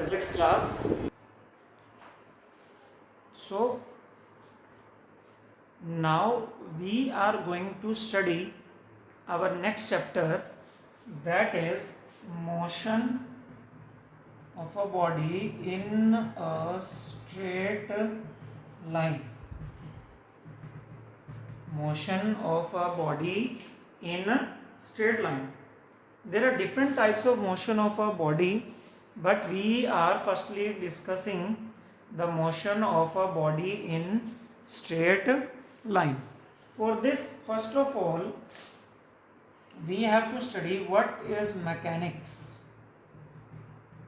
physics class. So now we are going to study our next chapter, that is motion of a body in a straight line. Motion of a body in a straight line. There are different types of motion of a body, but we are firstly discussing the motion of a body in straight line. For this, first of all, we have to study what is mechanics.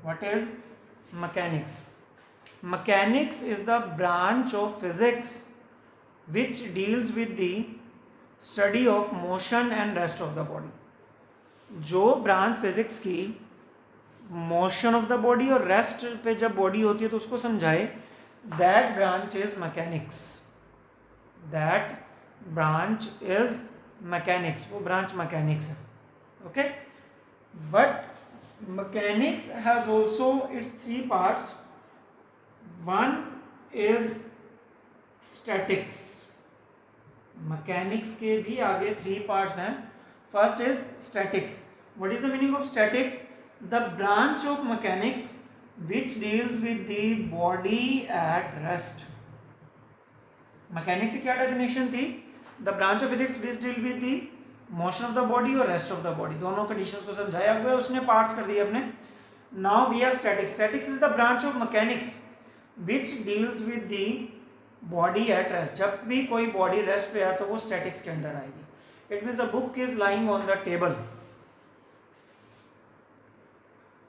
What is mechanics? Mechanics is the branch of physics which deals with the study of motion and rest of the body. जो branch physics की motion of the body और rest पे जब body होती है तो उसको समझाए, that branch is mechanics. That branch is mechanics. वो ब्रांच मैकेनिक्स है. Okay, but mechanics has also it's three parts. One is statics. Mechanics के भी आगे थ्री पार्ट्स हैं. First is statics. What is the meaning of statics? The branch of mechanics which deals with the body at rest. Mechanics की क्या definition थी? The branch of physics which deal with the motion of the body और rest of the body. दोनों conditions को समझाया हुआ है, उसने parts कर दिए अपने. Now we have statics. Statics is the branch of mechanics which deals with the body at rest. जब भी कोई body rest पे है तो वो statics के अंदर आएगी. It means a book is lying on the table.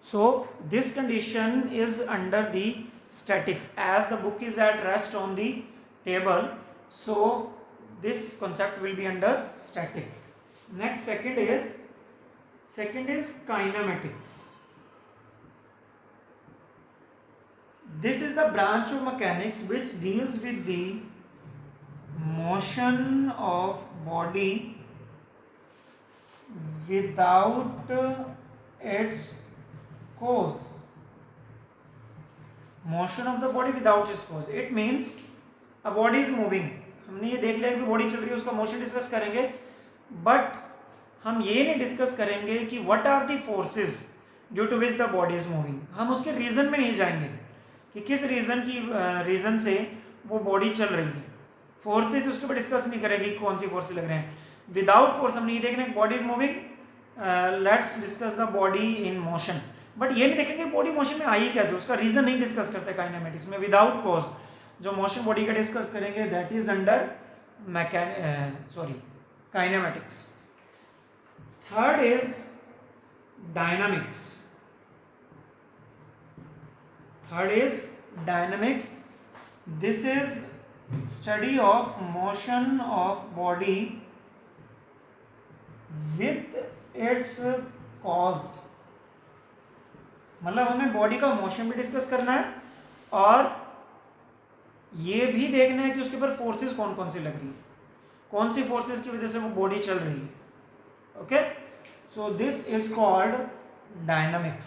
So this condition is under the statics. As the book is at rest on the table, so this concept will be under statics. Next, second is kinematics. This is the branch of mechanics which deals with the motion of body without its cause. Motion of the body without its cause. It means a body is moving. हमने ये देख लिया कि body चल रही है, उसका motion discuss करेंगे, बट हम ये नहीं डिस्कस करेंगे कि what are the forces due to which the body is moving. हम उसके रीजन में नहीं जाएंगे कि किस रीजन से वो बॉडी चल रही है. फोर्सेज उसके ऊपर डिस्कस नहीं करेंगे कौन सी फोर्सेज लग रहे हैं. विदाउट फोर्स हम नहीं देख रहे body is moving, let's discuss the body in motion. But ये नहीं देखेंगे बॉडी मोशन में आई कैसे, उसका रीजन नहीं डिस्कस करते काइनेमेटिक्स में. विदाउट कॉज जो मोशन बॉडी का डिस्कस करेंगे that is under kinematics. Third is dynamics. This is study of motion of body with its cause. मतलब हमें बॉडी का मोशन भी डिस्कस करना है और ये भी देखना है कि उसके ऊपर फोर्सेस कौन कौन सी लग रही है, कौन सी फोर्सेस की वजह से वो बॉडी चल रही है. Okay, so this is called dynamics.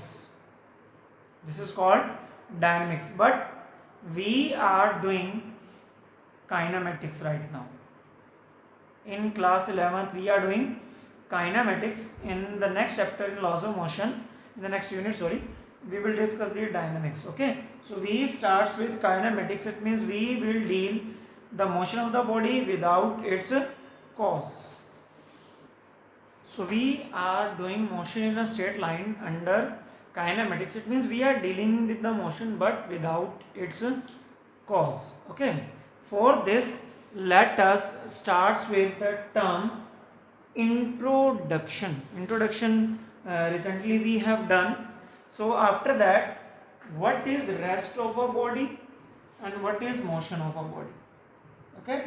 But we are doing kinematics right now. In class 11th we are doing kinematics. In the next chapter in laws of motion, in the next unit we will discuss the dynamics. Okay, so we starts with kinematics. It means we will deal the motion of the body without its cause. So we are doing motion in a straight line under kinematics. It means we are dealing with the motion but without its cause. Okay, for this let us start with the term introduction. Recently we have done. So after that, what is rest of a body and what is motion of a body. Okay,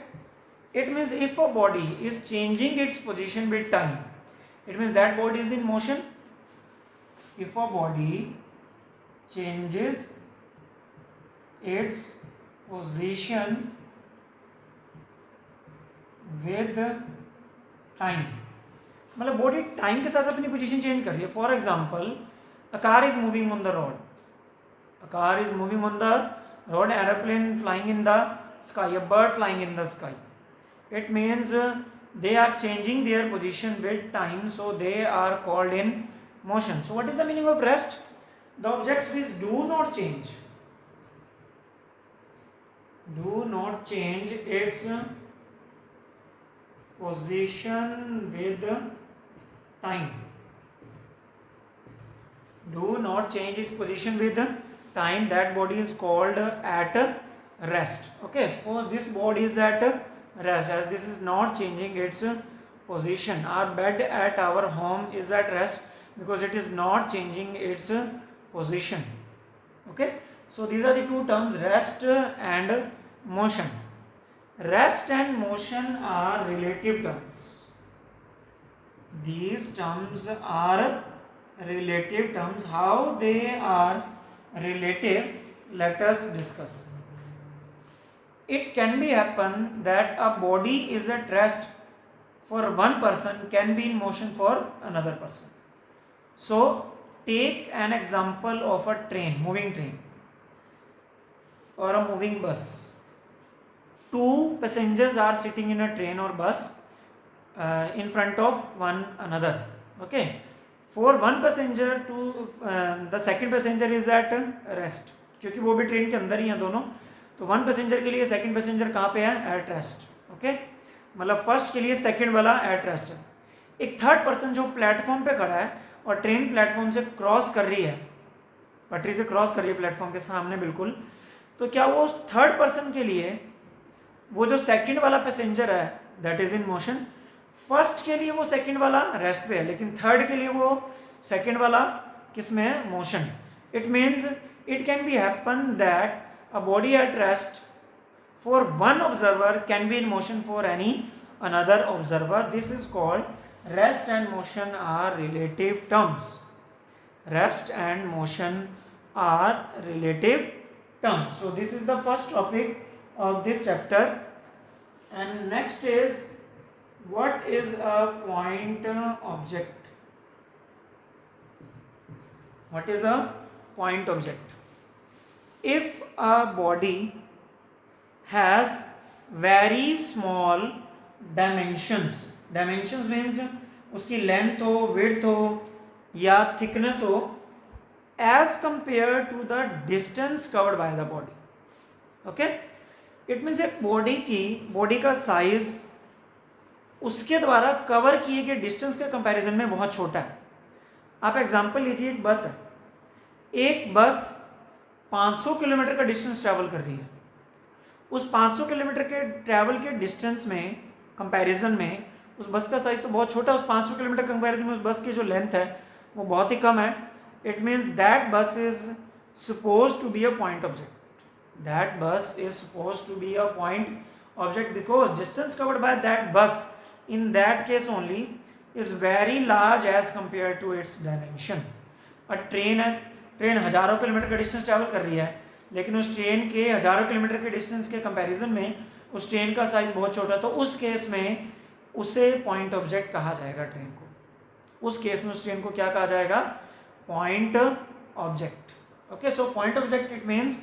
it means if a body is changing its position with time, it means that body is in motion. If a body changes its position with time, मतलब body time के साथ अपनी position change कर रही है. For example, a car is moving on the road. A car is moving on the road, aeroplane flying in the sky, a bird flying in the sky. It means they are changing their position with time, so they are called in motion. So what is the meaning of rest? The objects which do not change its position with time. Do not change its position with time. That body is called at rest. Okay, suppose this body is at rest, as this is not changing its position. Our bed at our home is at rest because it is not changing its position. Okay, so these are the two terms, rest and motion. Rest and motion are relative terms. These terms are relative terms. How they are relative, let us discuss. It can be happen that a body is at rest for one person, can be in motion for another person. So take an example of a train, moving train or a moving bus. Two passengers are sitting in a train or bus in front of one another. Okay, for one passenger to the second passenger is at rest, क्योंकि वो भी train के अंदर ही हैं दोनों, तो one passenger के लिए सेकंड पैसेंजर कहाँ पे है? At rest. ओके, मतलब फर्स्ट के लिए सेकंड वाला एट रेस्ट है. एक थर्ड पर्सन जो प्लेटफॉर्म पे खड़ा है और ट्रेन प्लेटफॉर्म से क्रॉस कर रही है, पटरी से क्रॉस कर रही है प्लेटफॉर्म के सामने बिल्कुल, तो क्या वो थर्ड पर्सन के लिए वो जो सेकंड वाला पैसेंजर है that is in motion, first के लिए वो सेकंड वाला रेस्ट पे है, लेकिन थर्ड के लिए वो सेकंड वाला किस में है? Motion. It means it can be happen that a body at rest for one observer can be in motion for any another observer. This is called rest and motion are relative terms. Rest and motion are relative terms. So this is the first topic of this chapter, and next is what is a point object. What is a point object? If a body has very small dimensions, dimensions means उसकी length हो, width हो या thickness हो, as compared to the distance covered by the body. Okay, it means एक body का size उसके द्वारा cover किए गए डिस्टेंस के कंपैरिजन में बहुत छोटा है. आप एग्जांपल लीजिए, एक बस है, एक बस 500 किलोमीटर का डिस्टेंस ट्रैवल कर रही है. उस 500 किलोमीटर के ट्रैवल के डिस्टेंस में कंपैरिजन में उस बस का साइज तो बहुत छोटा है. उस 500 किलोमीटर कंपैरिजन में उस बस की जो लेंथ है वो बहुत ही कम है. It means that bus is suppose to be a point object. That bus is suppose to be a point object because distance covered by that bus in that case only is very large as compared to its dimension. a train है, train हज़ारों kilometre का distance travel कर रही है, लेकिन उस train के हज़ारों किलोमीटर के डिस्टेंस के कंपैरिजन में उस ट्रेन का साइज बहुत छोटा, तो उस केस में उसे पॉइंट ऑब्जेक्ट कहा जाएगा. ट्रेन को उस केस में उस ट्रेन को क्या कहा जाएगा? Point object. Okay, so point object it means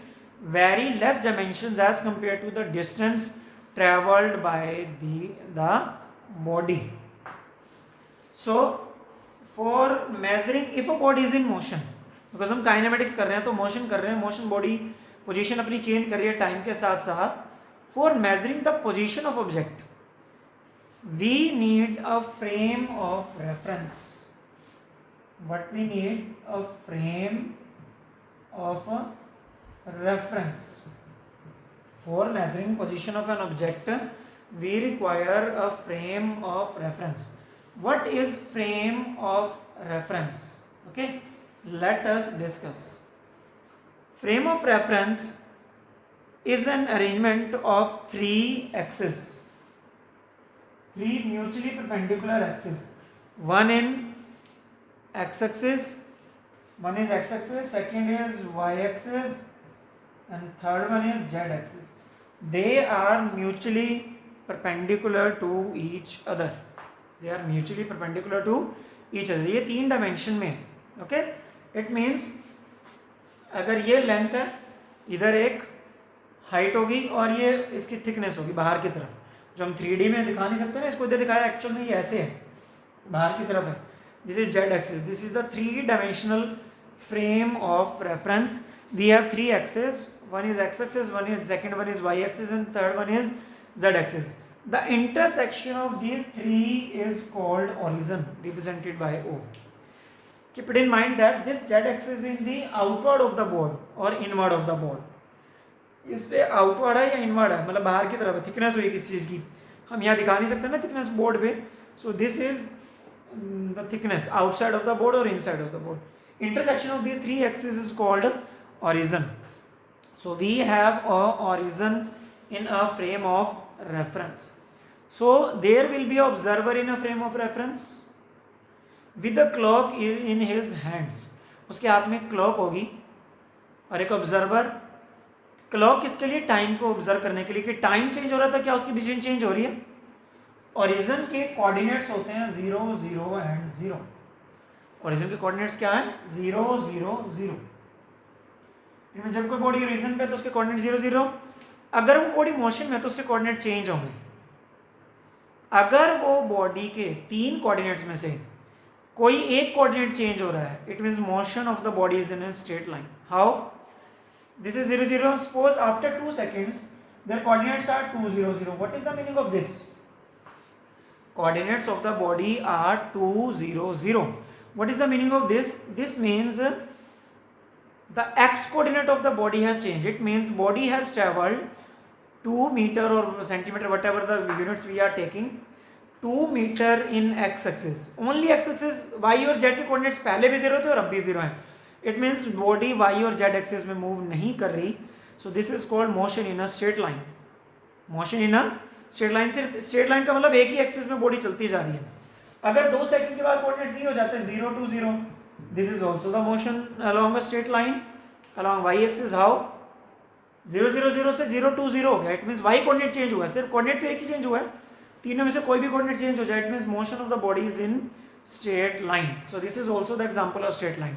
very less dimensions as compare to the distance travelled by the body. So for measuring if a body is in motion, because हम kinematics कर रहे हैं तो motion कर रहे हैं, motion body position अपनी change कर रही है टाइम के साथ साथ. For measuring the position of object we need a frame of reference. What we need? A frame of reference. For measuring position of an object we require a frame of reference. What is frame of reference? Okay, let us discuss. Frame of reference is an arrangement of three axes, three mutually perpendicular axes. One in x-axis, one is x-axis, second is y-axis, and third one is z-axis. They are mutually perpendicular to each other. They are mutually perpendicular to each other. ये तीन dimension में है. Okay, it means अगर ये length है, इधर एक height होगी और ये इसकी थिकनेस होगी बाहर की तरफ, जो हम 3D में दिखा नहीं सकते ना, इसको इधर दिखाया एक्चुअल में ये ऐसे है, बाहर की तरफ है. This is Z axis. This is the 3 dimensional frame of reference. We have 3 axes. One is x axis, second one is y axis, and third one is z axis. The intersection of these 3 is called horizon, represented by O. Keep it in mind that this z axis is in the outward of the board or inward of the board. इस पे outward है या inward है, मतलब बाहर की तरफ है. थिकनेस हुई किसी चीज की, हम यहाँ दिखा नहीं सकते ना थिकनेस बोर्ड पे. So this is the thickness outside of the board और inside of the board. Intersection of these 3 axes is called horizon. So we have a horizon in a frame of reference. So there will be an observer in a frame of reference with the clock in his hands. उसके हाथ में clock होगी और एक observer. Clock किसके लिए? Time को observe करने के लिए कि टाइम चेंज हो रहा था, क्या उसकी पोजीशन चेंज हो रही है. ओरिजिन के कोऑर्डिनेट्स होते हैं 0 0 एंड 0. ओरिजिन के कोऑर्डिनेट्स क्या है? 0 0 0. इनमें जब कोई बॉडी ओरिजिन पे है तो उसके कोऑर्डिनेट 0 0. अगर वो बॉडी मोशन में है तो उसके कोऑर्डिनेट चेंज होंगे. अगर वो बॉडी के 3 कोऑर्डिनेट्स में से कोई एक कोऑर्डिनेट चेंज हो रहा है, it means motion of the body is in a straight line. How? This is 0 0. Suppose after 2 seconds their coordinates are 2 0 0. What is the meaning of this? Coordinates of the body are 2 0 0. What is the meaning of this? This means the x coordinate of the body has changed. It means body has traveled 2 meter or centimeter, whatever the units we are taking, 2 meter in x axis. Only x axis. y और z के coordinates पहले भी 0 थे और अब भी 0 हैं. It means body y और z axis में move नहीं कर रही. So this is called motion in a straight line. Motion in a straight line. सिर्फ straight line का मतलब एक ही axis में body चलती जा रही है. अगर 2 सेकंड के बाद कोऑर्डिनेट 0 हो जाते हैं 0 2 0, this is also the motion along a straight line along y axis. How? 0 0 0 से 0 2 0 हो गया. It means y coordinate change हुआ है. सिर्फ कोऑर्डिनेट तो एक ही चेंज हुआ है, तीनों में से कोई भी कोऑर्डिनेट चेंज हो जाए, it means motion of the body is in straight line. So this is also the example of straight line.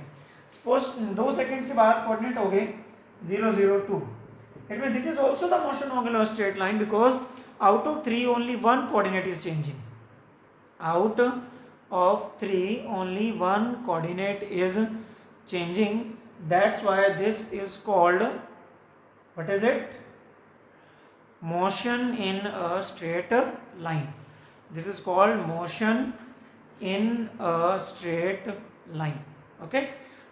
Suppose 2 seconds के बाद कोऑर्डिनेट हो गए 0 0 2. It means this is also the motion of a straight line because out of 3 only 1 coordinate is changing. Out of 3 only 1 coordinate is changing. That's why this is called, what is it? Motion in a straight line. This is called motion in a straight line. Okay,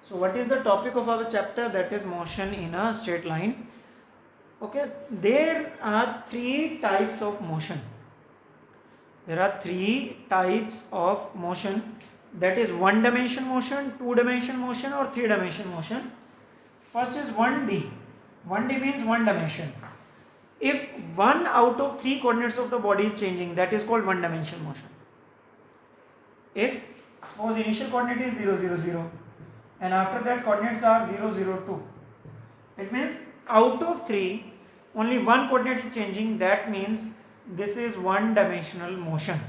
so what is the topic of our chapter? That is motion in a straight line. Okay, there are 3 types of motion. There are 3 types of motion, that is 1-dimension motion, 2-dimension motion or 3-dimension motion. First is 1D. 1D means 1 dimension. If 1 out of 3 coordinates of the body is changing, that is called 1-dimension motion. If suppose initial coordinate is 0 0 0 and after that coordinates are 0 0 2, it means out of 3 only 1 coordinate is changing. That means this is 1-dimensional motion.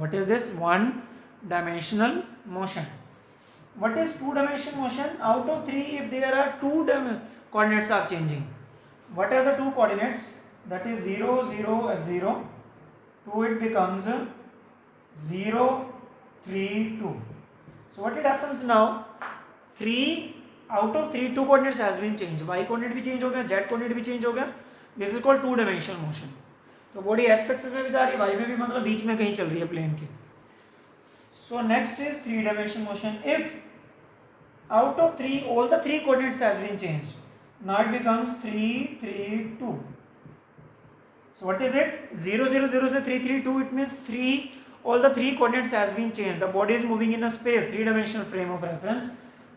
What is this? 1-dimensional motion. What is 2-dimension motion? Out of 3, if there are 2 coordinates are changing, what are the 2 coordinates? That is 0 0 0. 2 it becomes 0 3 2. So what it happens now? 3 out of 3 2 coordinates has been changed. Y coordinate भी change हो गया, Z coordinate भी change हो गया. This is called 2-dimensional motion. तो body aches axis में भी जा रही है, वाई में भी, मतलब बीच में कहीं चल रही है प्लेन के. So next is 3-dimensional motion. If out of 3 all the 3 coordinates has been changed, now it becomes 3 3 2. So what is it? 0 0 0 से 3 3 2. It means 3 all the 3 coordinates has been changed. The body is moving in a space, 3-dimensional frame of reference.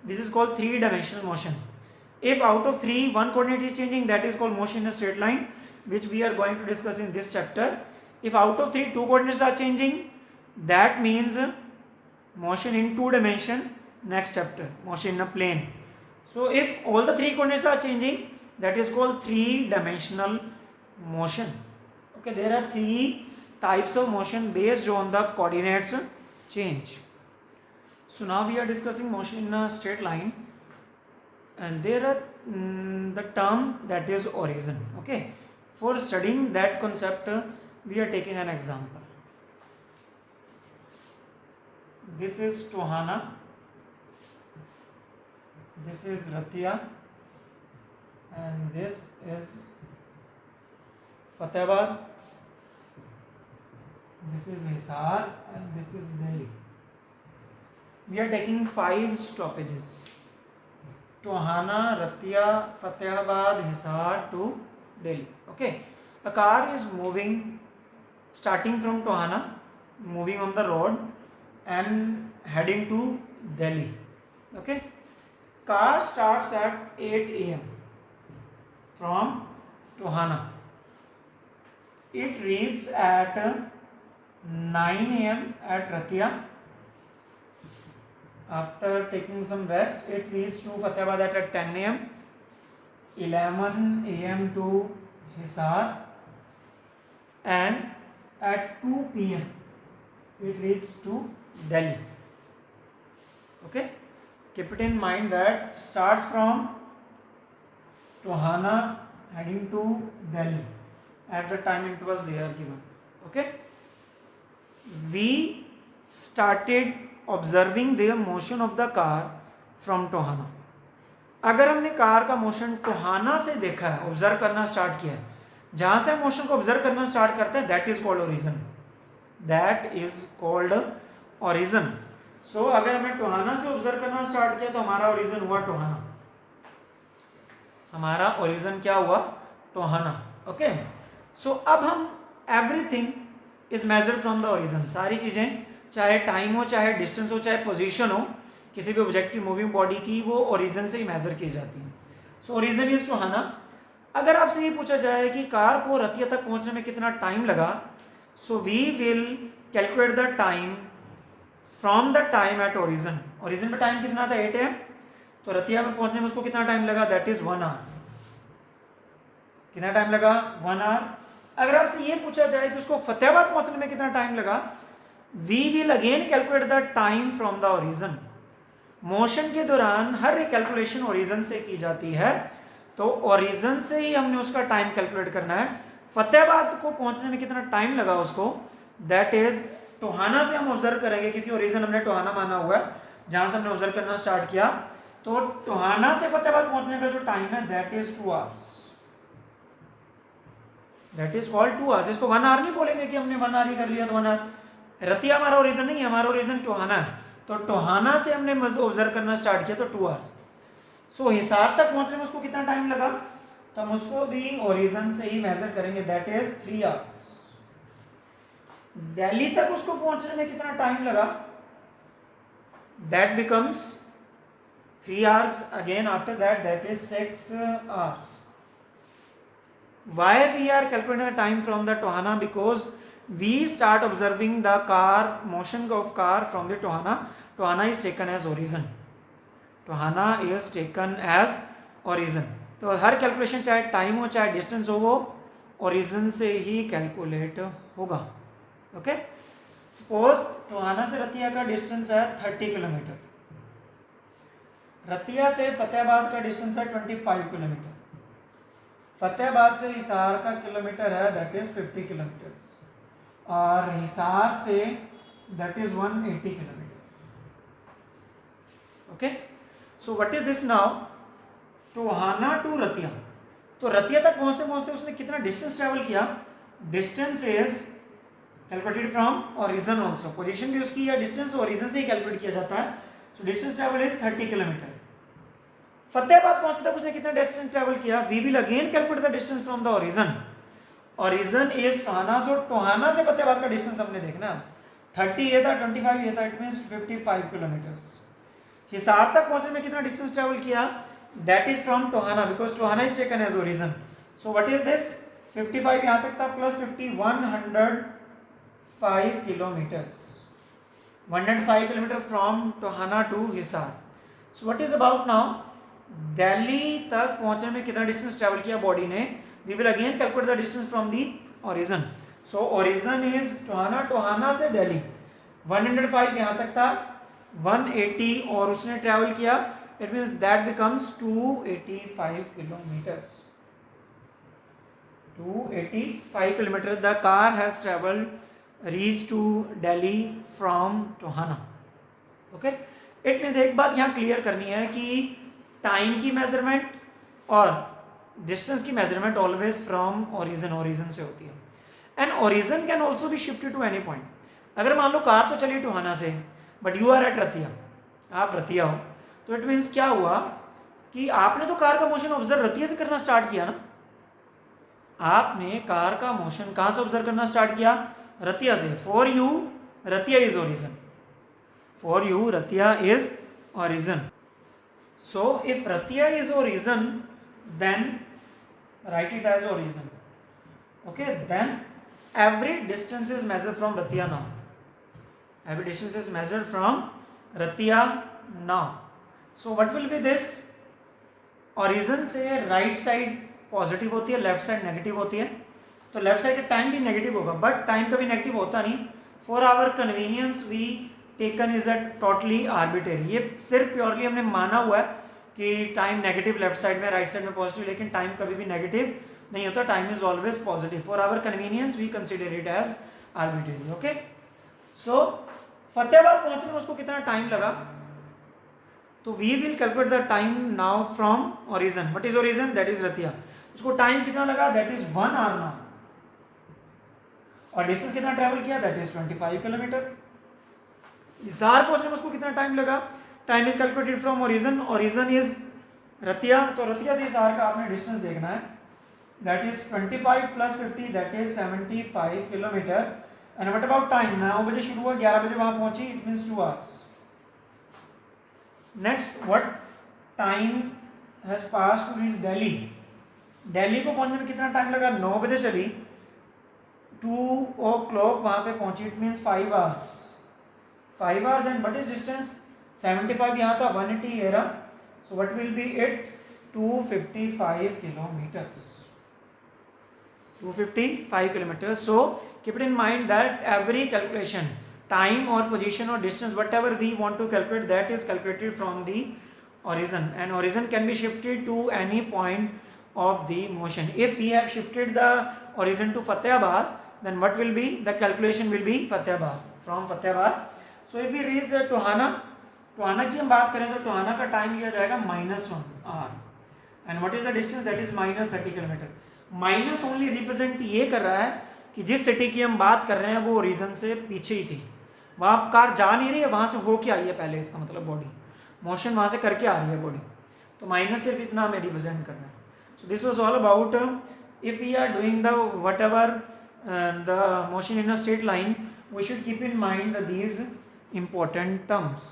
This is called 3-dimensional motion. If out of 3 1 coordinate is changing, that is called motion in a straight line, which we are going to discuss in this chapter. If out of 3 2 coordinates are changing, that means motion in 2 dimension. Next chapter, motion in a plane. So if all the 3 coordinates are changing, that is called 3-dimensional motion. Okay, there are 3 types of motion based on the coordinates change. So now we are discussing motion in a straight line. and there are the term that is origin. Okay, for studying that concept we are taking an example. This is Tohana, this is Ratia, and this is Fatehbad, this is Hisar, and this is Delhi. We are taking 5 stoppages: Tohana, Ratia, Fatehbad, Hisar to Delhi. Okay, a car is moving, starting from Tohana, moving on the road and heading to Delhi. Okay, car starts at 8 a.m. from Tohana. It reaches at 9 a.m. at Ratia. After taking some rest, it reaches to Fatehbad at 10 a.m. 11 a.m. to Hisar, and at 2 p.m. it reaches to Delhi. Okay, keep it in mind that starts from Tohana heading to Delhi at the time intervals they are given. Okay, we started observing the motion of the car from Tohana. अगर हमने car का motion Tohana से देखा है, observe करना start किया है, जहां से मोशन को ऑब्जर्व करना स्टार्ट करते हैं, that is called origin. That is called origin. So अगर हमने टोहाना से ऑब्जर्व करना स्टार्ट किया तो हमारा ओरिजिन हुआ टोहाना. हमारा ओरिजिन क्या हुआ? टोहाना. ओके, सो अब हम everything is measured from the origin. सारी चीजें, चाहे टाइम हो, चाहे डिस्टेंस हो, चाहे पोजीशन हो, किसी भी ऑब्जेक्ट की मूविंग बॉडी की, वो ओरिजिन से ही मेजर की जाती है. सो ओरिजिन इज टोहाना. अगर आपसे ये पूछा जाए कि कार को रतिया तक पहुंचने में कितना टाइम लगा, so we will calculate the time from the time at origin. Origin में टाइम कितना था? 8 AM. तो रतिया में पहुंचने में उसको कितना टाइम लगा? That is 1 hour. कितना टाइम लगा? 1 hour. अगर आपसे ये पूछा जाए कि उसको फतेहाबाद पहुंचने में कितना टाइम लगा, we will again calculate the time from the origin. Motion के दौरान हर कैलकुलेशन ओरिजिन से की जाती है, तो ओरिजिन से ही हमने उसका टाइम कैलकुलेट करना है. फतेहाबाद को पहुंचने में कितना टाइम लगा उसको, दैट इज टोहाना से हम ऑब्जर्व करेंगे, क्योंकि ओरिजिन हमने टोहाना माना हुआ है जहां से हमने ऑब्जर्व करना स्टार्ट किया. तो टोहाना से फतेहाबाद पहुंचने का जो टाइम है that is 2 hours. That is called 2 hours. इसको 1 hour नहीं बोलेंगे कि हमने 1 hour ही कर लिया तो 1 hour. रतिया हमारा ओरिजिन नहीं है, हमारा ओरिजिन टोहाना है. तो टोहाना से हमने ऑब्जर्व करना स्टार्ट किया तो 2 hours. सो हिसार तक पहुंचने में उसको कितना टाइम लगा, तो हम उसको भी ओरिजिन से ही मेजर करेंगे, दैट इज 3 hours. दिल्ली तक उसको पहुंचने में कितना टाइम लगा, that becomes 3 hours again. after that is 6 hours. Why we are calculating the time from the Tohana? Because we start observing the car motion of car from the Tohana. Tohana is taken as origin. Tohana is taken as origin. तो हर calculation चाहे time हो चाहे distance हो, वो origin से ही calculate होगा. Okay, suppose Tohana से रतिया का डिस्टेंस है 30 किलोमीटर. रतिया से फतेहाबाद का डिस्टेंस है 25 किलोमीटर. फतेहाबाद से हिसार का किलोमीटर है दैट इज 50 किलोमीटर्स, और हिसार से that is 180 kilometre. Okay, so what is this now? Tohana to Ratiya. तो रतिया तक पहुंचते पहुंचते उसने कितना डिस्टेंस ट्रेवल किया? Distance is calculated from origin also. Position भी उसकी या डिस्टेंस ओरिजिन से ही कैलकुलेट किया जाता है. So distance travel is 30 kilometre. Fatehabad पहुंचने तक उसने कितना डिस्टेंस ट्रेवल किया? We will again calculate the distance from the origin. Origin is Tohana. So Tohana से फतेहाबाद का डिस्टेंस हमने देखना. 30 ये था, 25 ये था, इट मींस 55 किलोमीटर्स. हिसार तक पहुंचने में कितना डिस्टेंस ट्रेवल किया? That is from Tohana, because Tohana is taken as origin. So what is this? 55 यहां तक था plus 50, 105 kilometres. 105 kilometre from Tohana to Hisar. So what is about now? Delhi तक पहुंचने में कितना डिस्टेंस ट्रेवल किया बॉडी ने? We will again calculate the distance from the origin. So origin is Tohana. Tohana से दिल्ली 105 यहां तक था, 180, और उसने ट्रेवल किया it means that becomes 285 kilometers. 285 kilometers the car has traveled, reached to Delhi from Tohana. Okay, it means एक बात यहाँ क्लियर करनी है कि टाइम की मेजरमेंट और डिस्टेंस की मेजरमेंट ऑलवेज फ्रॉम ओरिजिन से होती है. And origin can also be shifted to any point. अगर मान लो कार तो चली टोहाना से, but you are at Ratiya, आप रतिया हो, तो इट मीन्स क्या हुआ कि आपने तो कार का मोशन ऑब्जर्व रतिया से करना स्टार्ट किया ना. आपने कार का मोशन कहाँ से ऑब्जर्व करना स्टार्ट किया? रतिया से. For you Ratia is origin. For you Ratia is origin. So if Ratiya is origin, then write it as origin. Okay, then every distance is measured from Ratiya now. Every distance is measured from Ratiya now. So what will be this? Origin से right side positive होती है, left side negative होती है. तो left side का time भी negative होगा, but time कभी नेगेटिव होता नहीं. For our convenience we taken is a totally arbitrary. ये सिर्फ प्योरली हमने माना हुआ है कि टाइम नेगेटिव लेफ्ट साइड में, राइट साइड में पॉजिटिव, लेकिन टाइम कभी भी नेगेटिव नहीं होता. Time is always positive. For our convenience we consider it as arbitrary. Okay, so Fatehabad पहुंचने में उसको कितना टाइम लगा? तो we will calculate the time now from origin. What is origin? That is Ratia. उसको टाइम कितना लगा? That is 1 hour now. और डिस्टेंस कितना ट्रेवल किया? That is 25 kilometre. हिसार पहुंचने में उसको कितना टाइम लगा? Time is calculated from origin. Origin is Ratia, तो रतिया से हिसार का आपने डिस्टेंस देखना है. That is 25 plus 50, that is 75 kilometre. And what about time? 9 बजे शुरू हुआ, 11 बजे वहां पहुंची, it means 2 hours. Next, what time has passed to reach Delhi? Delhi को पहुंचने में कितना टाइम लगा? 9 बजे चली, 2 o'clock वहां पे पहुंची, it means 5 hours. 5 hours. And what is distance? 75 यहाँ था, 180 ये रहा. So what will be it? 255 kilometers. 255 kilometers. So keep it in mind that every calculation, time or position or distance, whatever we want to calculate, that is calculated from the origin. And origin can be shifted to any point of the motion. If we have shifted the origin to Fatehbad, then what will be? The calculation will be Fatehbad, from Fatehbad. So if we reach Tohana, Tohana की हम बात करें तो टोहाना का time लिया जाएगा -1 hour. And what is the distance? That is -30 kilometre. Minus only represent ये कर रहा है कि जिस सिटी की हम बात कर रहे हैं वो रीजन से पीछे ही थी, वहाँ कार जा नहीं रही है, वहाँ से होके आई है पहले. इसका मतलब बॉडी मोशन वहाँ से करके आ रही है बॉडी. तो माइनस सिर्फ इतना हमें रिप्रेजेंट करना है. So this was all about if we are doing the whatever the motion in a straight line, we should keep in mind these important terms.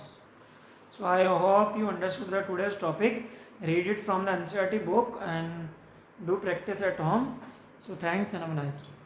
So I hope you understood the today's topic. Read it from the NCERT book and do practice at home. So thanks and have a nice day.